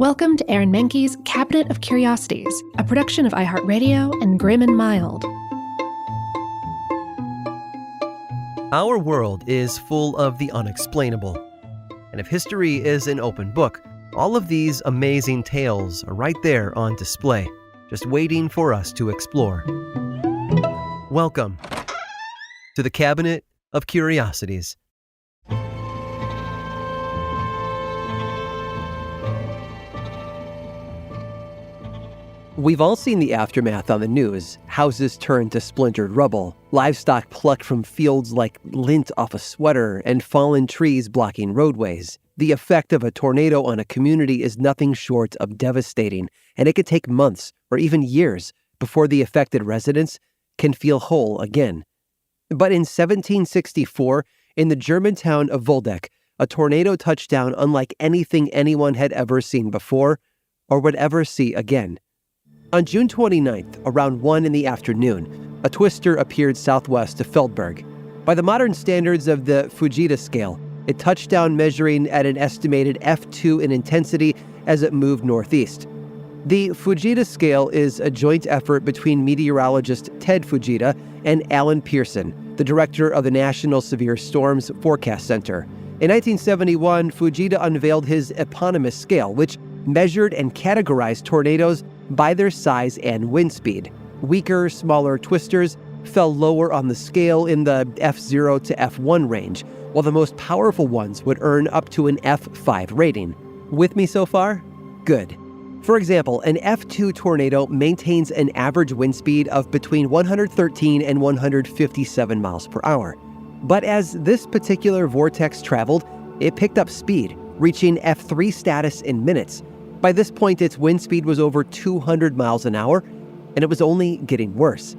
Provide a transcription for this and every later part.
Welcome to Aaron Mahnke's Cabinet of Curiosities, a production of iHeartRadio and Grim and Mild. Our world is full of the unexplainable. And if history is an open book, all of these amazing tales are right there on display, just waiting for us to explore. Welcome to the Cabinet of Curiosities. We've all seen the aftermath on the news. Houses turned to splintered rubble, livestock plucked from fields like lint off a sweater, and fallen trees blocking roadways. The effect of a tornado on a community is nothing short of devastating, and it could take months or even years before the affected residents can feel whole again. But in 1764, in the German town of Waldeck, a tornado touched down unlike anything anyone had ever seen before or would ever see again. On June 29th, around 1 in the afternoon, a twister appeared southwest of Feldberg. By the modern standards of the Fujita scale, it touched down measuring at an estimated F2 in intensity as it moved northeast. The Fujita scale is a joint effort between meteorologist Ted Fujita and Alan Pearson, the director of the National Severe Storms Forecast Center. In 1971, Fujita unveiled his eponymous scale, which measured and categorized tornadoes by their size and wind speed. Weaker, smaller twisters fell lower on the scale in the F0 to F1 range, while the most powerful ones would earn up to an F5 rating. With me so far? Good. For example, an F2 tornado maintains an average wind speed of between 113 and 157 miles per hour. But as this particular vortex traveled, it picked up speed, reaching F3 status in minutes. By this point, its wind speed was over 200 miles an hour, and it was only getting worse.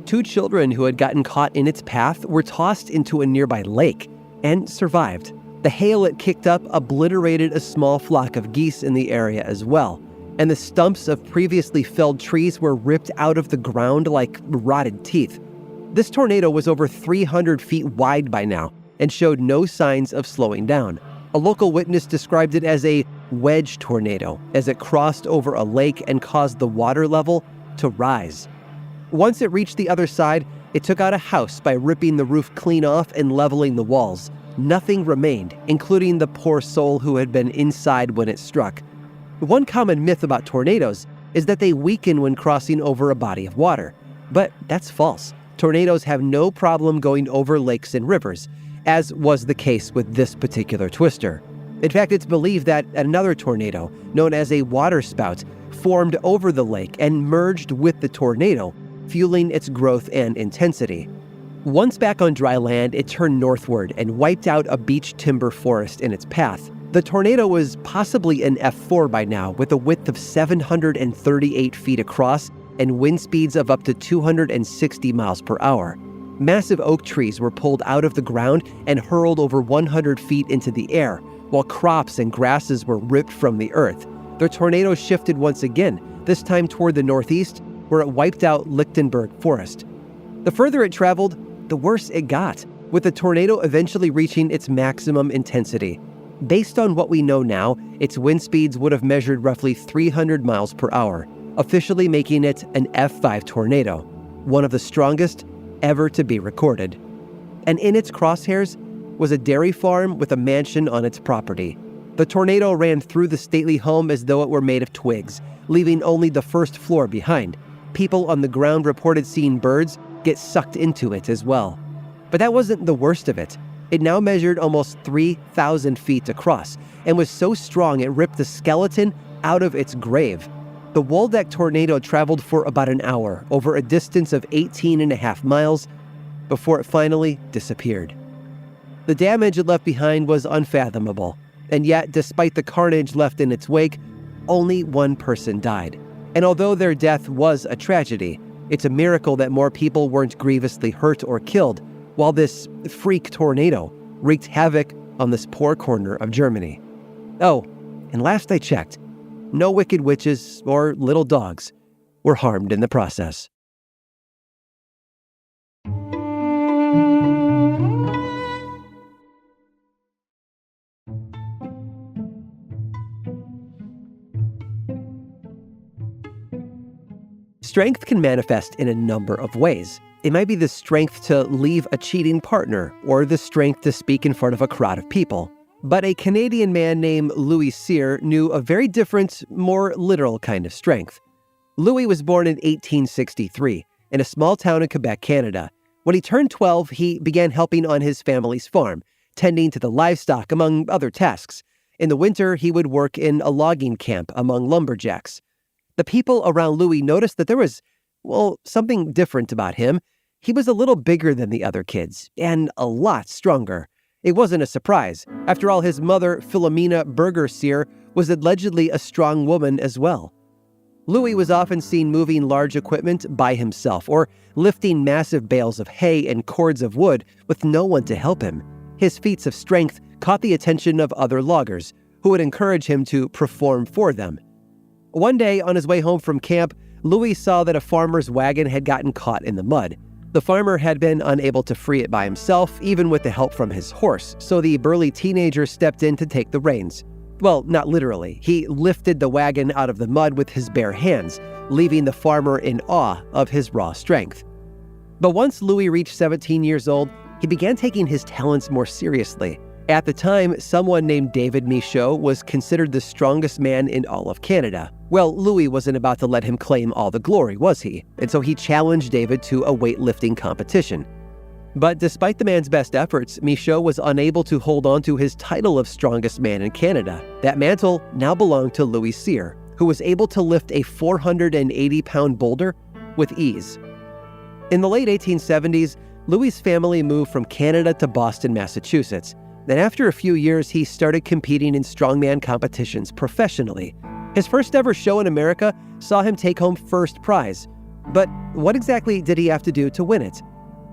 2 children who had gotten caught in its path were tossed into a nearby lake and survived. The hail it kicked up obliterated a small flock of geese in the area as well, and the stumps of previously felled trees were ripped out of the ground like rotted teeth. This tornado was over 300 feet wide by now and showed no signs of slowing down. A local witness described it as a wedge tornado as it crossed over a lake and caused the water level to rise. Once it reached the other side, it took out a house by ripping the roof clean off and leveling the walls. Nothing remained, including the poor soul who had been inside when it struck. One common myth about tornadoes is that they weaken when crossing over a body of water. But that's false. Tornadoes have no problem going over lakes and rivers, as was the case with this particular twister. In fact, it's believed that another tornado, known as a waterspout, formed over the lake and merged with the tornado, fueling its growth and intensity. Once back on dry land, it turned northward and wiped out a beech timber forest in its path. The tornado was possibly an F4 by now, with a width of 738 feet across and wind speeds of up to 260 miles per hour. Massive oak trees were pulled out of the ground and hurled over 100 feet into the air, while crops and grasses were ripped from the earth. The tornado shifted once again, this time toward the northeast, where it wiped out Lichtenberg Forest. The further it traveled, the worse it got, with the tornado eventually reaching its maximum intensity. Based on what we know now, its wind speeds would have measured roughly 300 miles per hour, officially making it an F5 tornado, one of the strongest ever to be recorded. And in its crosshairs was a dairy farm with a mansion on its property. The tornado ran through the stately home as though it were made of twigs, leaving only the first floor behind. People on the ground reported seeing birds get sucked into it as well. But that wasn't the worst of it. It now measured almost 3,000 feet across and was so strong it ripped the skeleton out of its grave. The Waldeck tornado traveled for about an hour over a distance of 18.5 miles before it finally disappeared. The damage it left behind was unfathomable, and yet, despite the carnage left in its wake, only 1 person died. And although their death was a tragedy, it's a miracle that more people weren't grievously hurt or killed, while this freak tornado wreaked havoc on this poor corner of Germany. Oh, and last I checked, no wicked witches or little dogs were harmed in the process. Strength can manifest in a number of ways. It might be the strength to leave a cheating partner or the strength to speak in front of a crowd of people. But a Canadian man named Louis Cyr knew a very different, more literal kind of strength. Louis was born in 1863 in a small town in Quebec, Canada. When he turned 12, he began helping on his family's farm, tending to the livestock, among other tasks. In the winter, he would work in a logging camp among lumberjacks. The people around Louis noticed that there was, something different about him. He was a little bigger than the other kids, and a lot stronger. It wasn't a surprise. After all, his mother, Philomena Berger Cyr, was allegedly a strong woman as well. Louis was often seen moving large equipment by himself or lifting massive bales of hay and cords of wood with no one to help him. His feats of strength caught the attention of other loggers, who would encourage him to perform for them. One day, on his way home from camp, Louis saw that a farmer's wagon had gotten caught in the mud. The farmer had been unable to free it by himself, even with the help from his horse, so the burly teenager stepped in to take the reins. Well, not literally. He lifted the wagon out of the mud with his bare hands, leaving the farmer in awe of his raw strength. But once Louis reached 17 years old, he began taking his talents more seriously. At the time, someone named David Michaud was considered the strongest man in all of Canada. Well, Louis wasn't about to let him claim all the glory, was he? And so he challenged David to a weightlifting competition. But despite the man's best efforts, Michaud was unable to hold on to his title of strongest man in Canada. That mantle now belonged to Louis Cyr, who was able to lift a 480-pound boulder with ease. In the late 1870s, Louis' family moved from Canada to Boston, Massachusetts. Then after a few years, he started competing in strongman competitions professionally. His first ever show in America saw him take home first prize. But what exactly did he have to do to win it?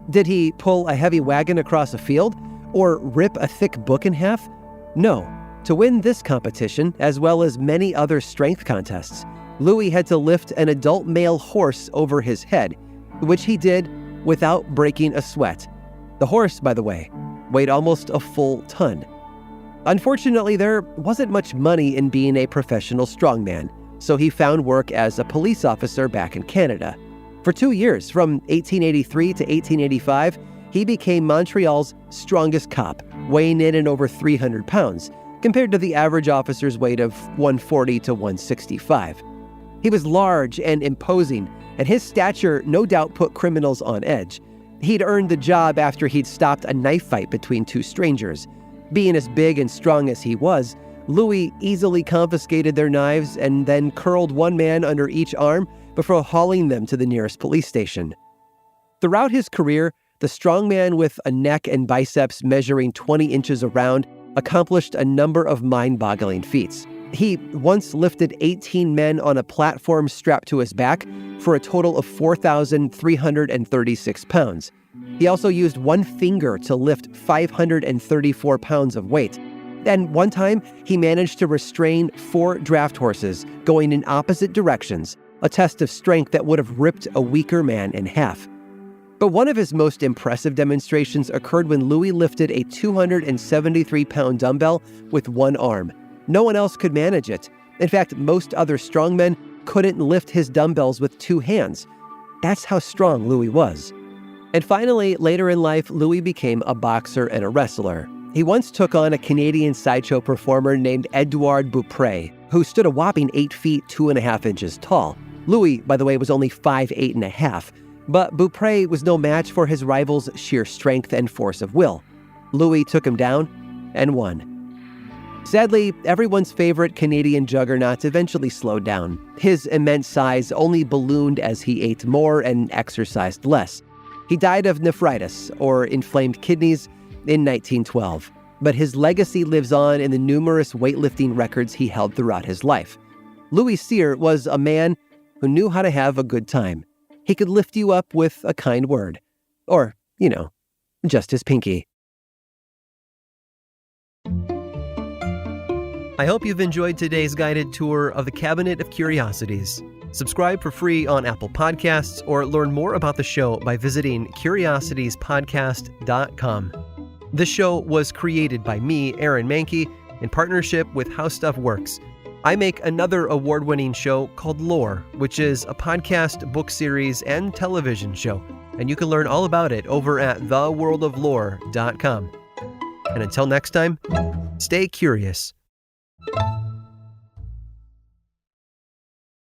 Did he pull a heavy wagon across a field or rip a thick book in half? No. To win this competition, as well as many other strength contests, Louis had to lift an adult male horse over his head, which he did without breaking a sweat. The horse, by the way, weighed almost a full ton. Unfortunately, there wasn't much money in being a professional strongman, so he found work as a police officer back in Canada. For 2 years, from 1883 to 1885, he became Montreal's strongest cop, weighing in at over 300 pounds, compared to the average officer's weight of 140 to 165. He was large and imposing, and his stature no doubt put criminals on edge. He'd earned the job after he'd stopped a knife fight between two strangers. Being as big and strong as he was, Louis easily confiscated their knives and then curled one man under each arm before hauling them to the nearest police station. Throughout his career, the strongman with a neck and biceps measuring 20 inches around accomplished a number of mind-boggling feats. He once lifted 18 men on a platform strapped to his back for a total of 4,336 pounds. He also used one finger to lift 534 pounds of weight. And one time, he managed to restrain 4 draft horses going in opposite directions, a test of strength that would have ripped a weaker man in half. But one of his most impressive demonstrations occurred when Louis lifted a 273-pound dumbbell with one arm. No one else could manage it. In fact, most other strongmen couldn't lift his dumbbells with 2 hands. That's how strong Louis was. And finally, later in life, Louis became a boxer and a wrestler. He once took on a Canadian sideshow performer named Edouard Beaupré, who stood a whopping 8 feet 2.5 inches tall. Louis, by the way, was only 5'8.5", but Beaupré was no match for his rival's sheer strength and force of will. Louis took him down and won. Sadly, everyone's favorite Canadian juggernaut eventually slowed down. His immense size only ballooned as he ate more and exercised less. He died of nephritis, or inflamed kidneys, in 1912, but his legacy lives on in the numerous weightlifting records he held throughout his life. Louis Cyr was a man who knew how to have a good time. He could lift you up with a kind word. Or, just his pinky. I hope you've enjoyed today's guided tour of the Cabinet of Curiosities. Subscribe for free on Apple Podcasts or learn more about the show by visiting curiositiespodcast.com. This show was created by me, Aaron Mahnke, in partnership with How Stuff Works. I make another award-winning show called Lore, which is a podcast, book series, and television show. And you can learn all about it over at theworldoflore.com. And until next time, stay curious.